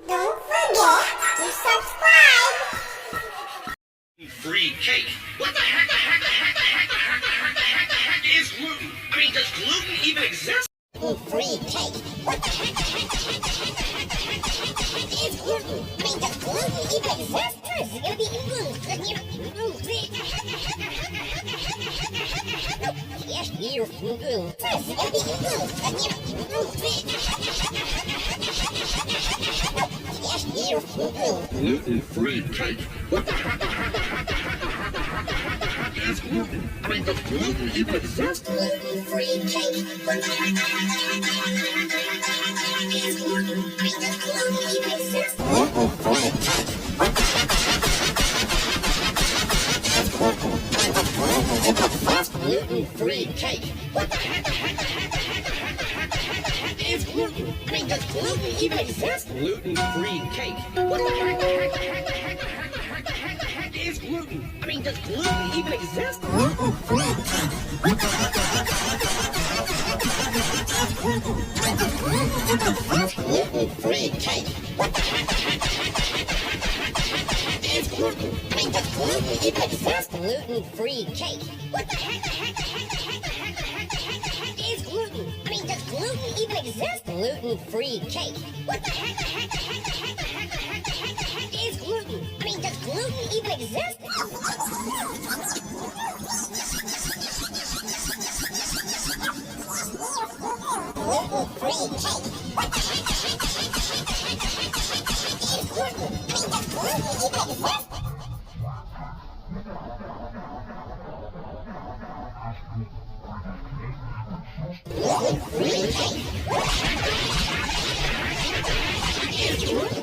Don't forget to subscribe. Free cake. What the heck? Is gluten? I mean, does gluten even exist? Free cake. What the heck? Is gluten? I mean, does gluten even exist? Is it gonna be gluten? Yes, you're gluten. Is it gonna be gluten? Yes, you're gluten. Gluten-free cake. What the heck? Is gluten? I mean, does gluten even exist? Gluten-free cake. What the heck? Is gluten? I mean, does gluten even exist? Gluten-free cake. What the heck? Is gluten? I mean, does gluten even exist? Gluten-free cake. What the heck? Is gluten? I mean, does gluten even exist? Gluten-free cake. What the heck? Is gluten? I mean, does gluten even exist? Gluten-free cake. What the heck? Gluten-free cake. What the heck? Is gluten? I mean, does gluten even exist? Gluten-free cake. What the heck? Is gluten? I mean, does gluten even exist? Gluten-free cake. What the heck? Is gluten? I mean, does gluten even exist? Gluten-free cake. What the heck? Is gluten? I mean, does gluten even exist? Gluten-free cake. What the heck? Is gluten?